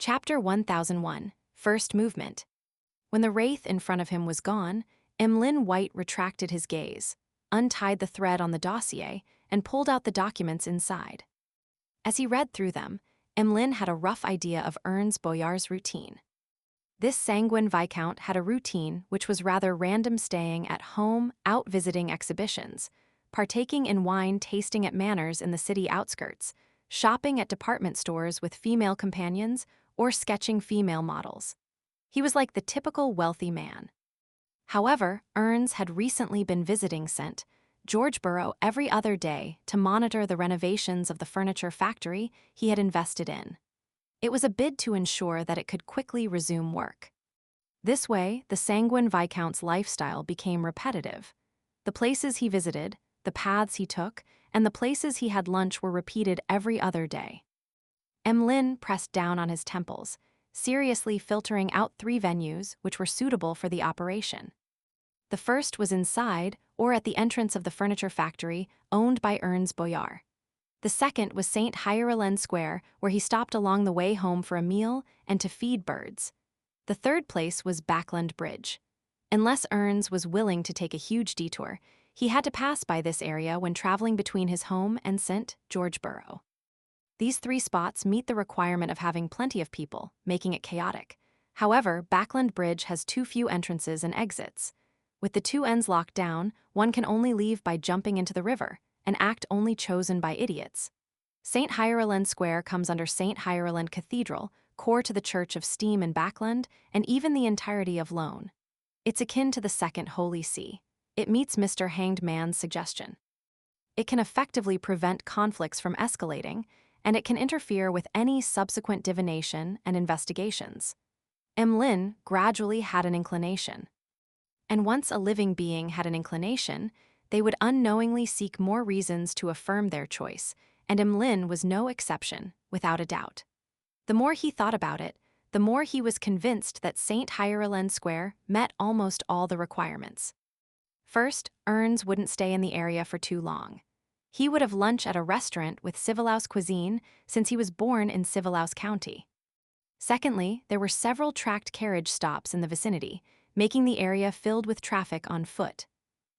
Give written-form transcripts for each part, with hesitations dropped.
Chapter 1001, First Movement. When the wraith in front of him was gone, Emlyn White retracted his gaze, untied the thread on the dossier, and pulled out the documents inside. As he read through them, Emlyn had a rough idea of Ernst Boyar's routine. This sanguine viscount had a routine which was rather random, staying at home, out visiting exhibitions, partaking in wine tasting at manors in the city outskirts, shopping at department stores with female companions, or sketching female models. He was like the typical wealthy man. However, Ernst had recently been visiting St. Georgeborough every other day to monitor the renovations of the furniture factory he had invested in. It was a bid to ensure that it could quickly resume work. This way, the sanguine viscount's lifestyle became repetitive. The places he visited, the paths he took, and the places he had lunch were repeated every other day. Emlyn pressed down on his temples, seriously filtering out 3 venues which were suitable for the operation. The first was inside, or at the entrance of the furniture factory owned by Ernst Boyar. The second was St. Hierolyn Square, where he stopped along the way home for a meal and to feed birds. The third place was Backland Bridge. Unless Ernst was willing to take a huge detour, he had to pass by this area when traveling between his home and St. Georgeborough. These 3 spots meet the requirement of having plenty of people, making it chaotic. However, Backland Bridge has too few entrances and exits. With the 2 ends locked down, one can only leave by jumping into the river, an act only chosen by idiots. St. Hierolyn Square comes under St. Hierolyn Cathedral, core to the Church of Steam in Backland, and even the entirety of Lone. It's akin to the Second Holy See. It meets Mr. Hanged Man's suggestion. It can effectively prevent conflicts from escalating, and it can interfere with any subsequent divination and investigations. Emlyn gradually had an inclination. And once a living being had an inclination, they would unknowingly seek more reasons to affirm their choice, and Emlyn was no exception, without a doubt. The more he thought about it, the more he was convinced that St. Hierolyn Square met almost all the requirements. First, Ernst wouldn't stay in the area for too long. He would have lunch at a restaurant with Civilouse cuisine since he was born in Civilouse County. Secondly, there were several tracked carriage stops in the vicinity, making the area filled with traffic on foot.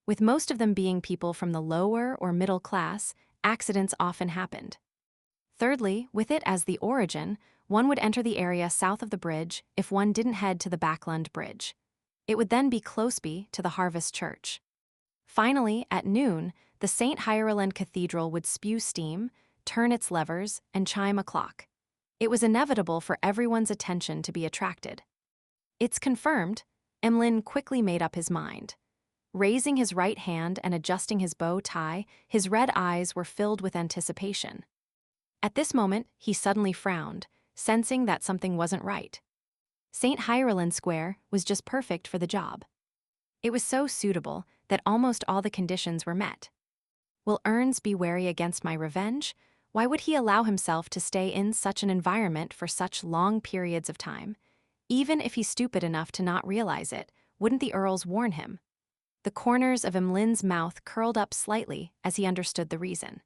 With most of them being people from the lower or middle class, accidents often happened. Thirdly, with it as the origin, one would enter the area south of the bridge if one didn't head to the Backland Bridge. It would then be close by to the Harvest Church. Finally, at noon, the St. Hierolyn Cathedral would spew steam, turn its levers, and chime a clock. It was inevitable for everyone's attention to be attracted. "It's confirmed," Emlyn quickly made up his mind. Raising his right hand and adjusting his bow tie, his red eyes were filled with anticipation. At this moment, he suddenly frowned, sensing that something wasn't right. St. Hierolyn Square was just perfect for the job. It was so suitable that almost all the conditions were met. Will Ernst be wary against my revenge? Why would he allow himself to stay in such an environment for such long periods of time? Even if he's stupid enough to not realize it, wouldn't the Earls warn him? The corners of Emlyn's mouth curled up slightly as he understood the reason.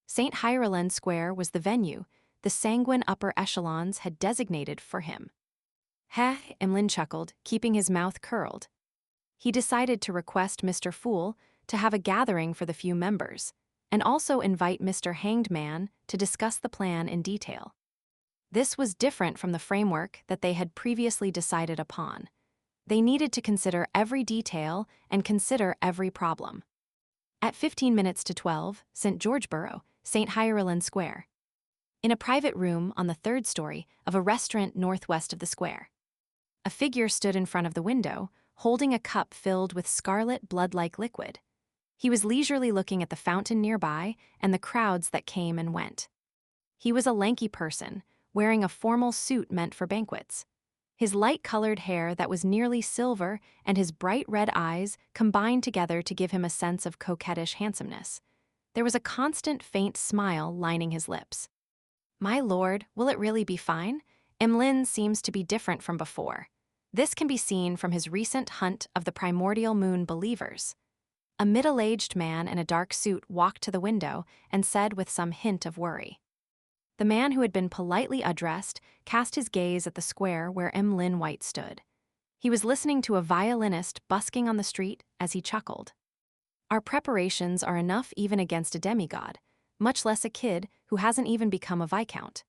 St. Hierolyn Square was the venue the sanguine upper echelons had designated for him. Heh, Emlyn chuckled, keeping his mouth curled. He decided to request Mr. Fool to have a gathering for the few members, and also invite Mr. Hanged Man to discuss the plan in detail. This was different from the framework that they had previously decided upon. They needed to consider every detail and consider every problem. At 15 minutes to 12, St. Georgeborough, St. Hierolyn Square. In a private room on the 3rd story of a restaurant northwest of the square. A figure stood in front of the window, holding a cup filled with scarlet blood-like liquid. He was leisurely looking at the fountain nearby and the crowds that came and went. He was a lanky person, wearing a formal suit meant for banquets. His light-colored hair that was nearly silver and his bright red eyes combined together to give him a sense of coquettish handsomeness. There was a constant faint smile lining his lips. "My lord, will it really be fine?" Emlyn seems to be different from before. This can be seen from his recent hunt of the primordial moon believers. A middle-aged man in a dark suit walked to the window and said with some hint of worry, the man who had been politely addressed cast his gaze at the square where Lin White stood. He was listening to a violinist busking on the street as he chuckled. Our preparations are enough even against a demigod, much less a kid who hasn't even become a viscount.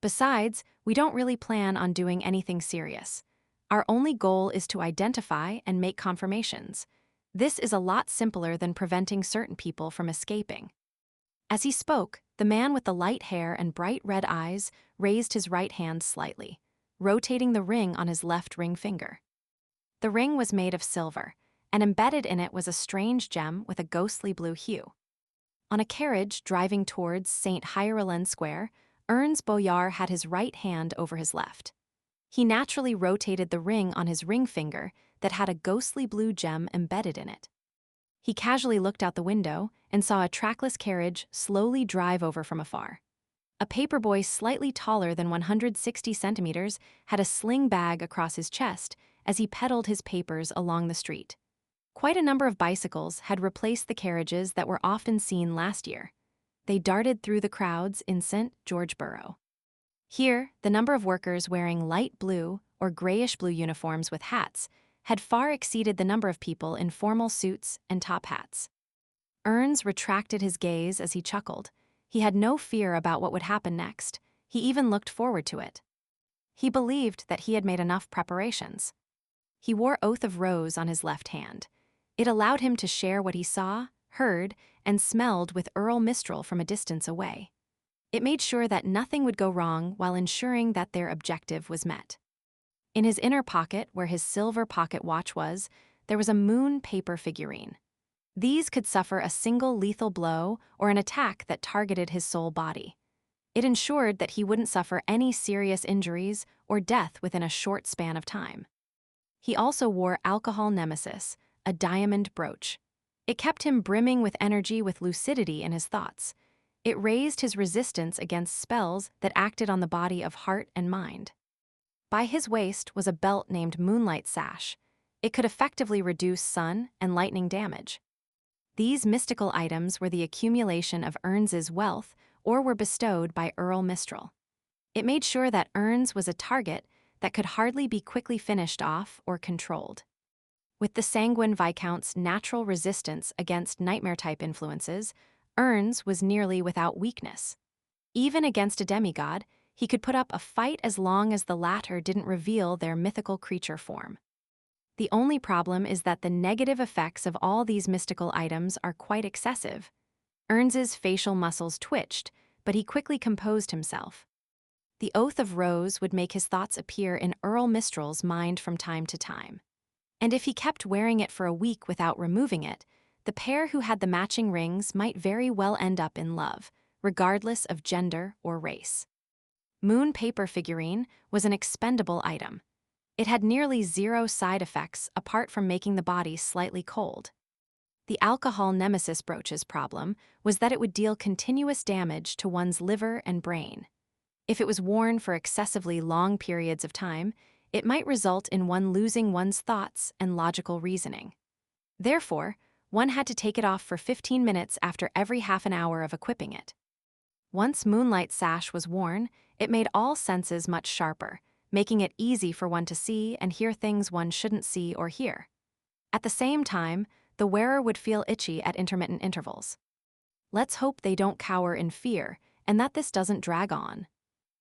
Besides, we don't really plan on doing anything serious. Our only goal is to identify and make confirmations. This is a lot simpler than preventing certain people from escaping. As he spoke, the man with the light hair and bright red eyes raised his right hand slightly, rotating the ring on his left ring finger. The ring was made of silver, and embedded in it was a strange gem with a ghostly blue hue. On a carriage driving towards St. Hierolyn Square, Ernst Boyar had his right hand over his left. He naturally rotated the ring on his ring finger that had a ghostly blue gem embedded in it. He casually looked out the window and saw a trackless carriage slowly drive over from afar. A paperboy slightly taller than 160 centimeters had a sling bag across his chest as he peddled his papers along the street. Quite a number of bicycles had replaced the carriages that were often seen last year. They darted through the crowds in St. George Borough. Here, the number of workers wearing light blue or grayish-blue uniforms with hats had far exceeded the number of people in formal suits and top hats. Ernst retracted his gaze as he chuckled. He had no fear about what would happen next. He even looked forward to it. He believed that he had made enough preparations. He wore Oath of Rose on his left hand. It allowed him to share what he saw, heard, and smelled with Earl Mistral from a distance away. It made sure that nothing would go wrong while ensuring that their objective was met. In his inner pocket, where his silver pocket watch was, there was a moon paper figurine. These could suffer a single lethal blow or an attack that targeted his sole body. It ensured that he wouldn't suffer any serious injuries or death within a short span of time. He also wore Alcohol Nemesis, a diamond brooch. It kept him brimming with energy with lucidity in his thoughts. It raised his resistance against spells that acted on the body of heart and mind. By his waist was a belt named Moonlight Sash. It could effectively reduce sun and lightning damage. These mystical items were the accumulation of Ernst's wealth or were bestowed by Earl Mistral. It made sure that Ernst was a target that could hardly be quickly finished off or controlled. With the Sanguine Viscount's natural resistance against nightmare-type influences, Ernst was nearly without weakness. Even against a demigod, he could put up a fight as long as the latter didn't reveal their mythical creature form. The only problem is that the negative effects of all these mystical items are quite excessive. Ernst's facial muscles twitched, but he quickly composed himself. The Oath of Rose would make his thoughts appear in Earl Mistral's mind from time to time. And if he kept wearing it for a week without removing it, the pair who had the matching rings might very well end up in love, regardless of gender or race. Moon paper figurine was an expendable item. It had nearly zero side effects apart from making the body slightly cold. The Alcohol Nemesis brooch's problem was that it would deal continuous damage to one's liver and brain. If it was worn for excessively long periods of time, it might result in one losing one's thoughts and logical reasoning. Therefore, one had to take it off for 15 minutes after every half an hour of equipping it. Once Moonlight Sash was worn, it made all senses much sharper, making it easy for one to see and hear things one shouldn't see or hear. At the same time, the wearer would feel itchy at intermittent intervals. Let's hope they don't cower in fear and that this doesn't drag on.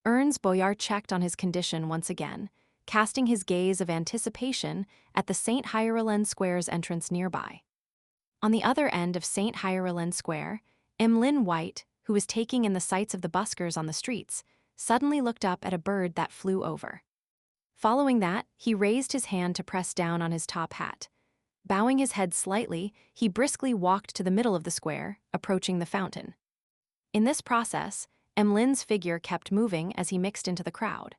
Ernst Boyar checked on his condition once again, casting his gaze of anticipation at the St. Hierolyn Square's entrance nearby. On the other end of St. Hierolyn Square, Lin White, who was taking in the sights of the buskers on the streets, suddenly looked up at a bird that flew over. Following that, he raised his hand to press down on his top hat. Bowing his head slightly, he briskly walked to the middle of the square, approaching the fountain. In this process, Lin's figure kept moving as he mixed into the crowd.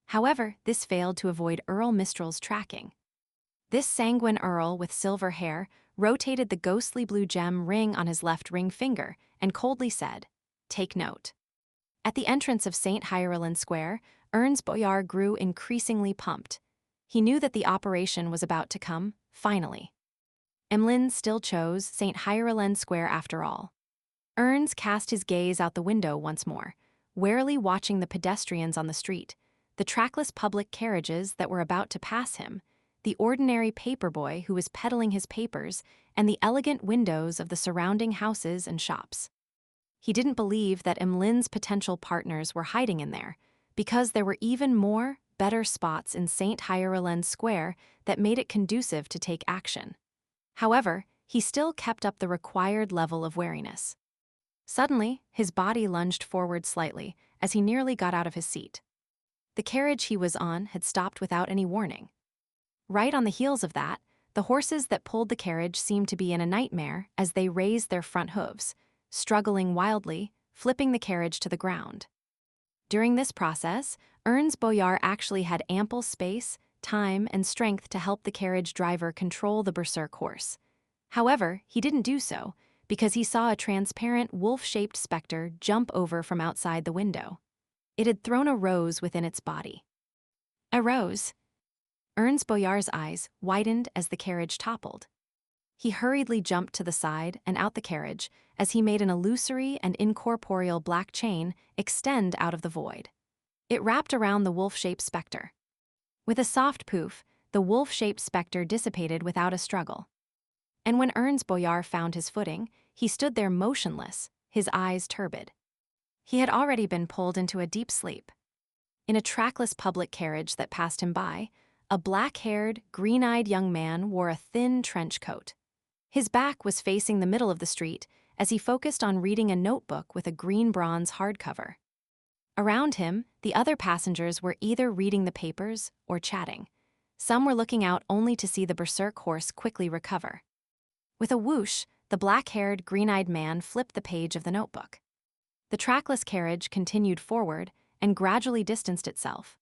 However, this failed to avoid Earl Mistral's tracking. This sanguine Earl with silver hair rotated the ghostly blue gem ring on his left ring finger and coldly said, "Take note." At the entrance of St. Hierolyn Square, Ernst Boyar grew increasingly pumped. He knew that the operation was about to come, finally. Lin still chose St. Hierolyn Square after all. Ernst cast his gaze out the window once more. warily watching the pedestrians on the street, the trackless public carriages that were about to pass him, the ordinary paperboy who was peddling his papers, and the elegant windows of the surrounding houses and shops. He didn't believe that Emlin's potential partners were hiding in there, because there were even more, better spots in St. Hierolens Square that made it conducive to take action. However, he still kept up the required level of wariness. Suddenly, his body lunged forward slightly as he nearly got out of his seat. The carriage he was on had stopped without any warning. Right on the heels of that, the horses that pulled the carriage seemed to be in a nightmare as they raised their front hooves, struggling wildly, flipping the carriage to the ground. During this process, Ernst Boyar actually had ample space, time, and strength to help the carriage driver control the berserk horse. However, he didn't do so, because he saw a transparent wolf-shaped specter jump over from outside the window. It had thrown a rose within its body. A rose? Ernst Boyar's eyes widened as the carriage toppled. He hurriedly jumped to the side and out the carriage as he made an illusory and incorporeal black chain extend out of the void. It wrapped around the wolf-shaped specter. With a soft poof, the wolf-shaped specter dissipated without a struggle. And when Ernst Boyar found his footing, he stood there motionless, his eyes turbid. He had already been pulled into a deep sleep. In a trackless public carriage that passed him by, a black-haired, green-eyed young man wore a thin trench coat. His back was facing the middle of the street as he focused on reading a notebook with a green bronze hardcover. Around him, the other passengers were either reading the papers or chatting. Some were looking out only to see the berserk horse quickly recover. With a whoosh, the black-haired, green-eyed man flipped the page of the notebook. The trackless carriage continued forward and gradually distanced itself,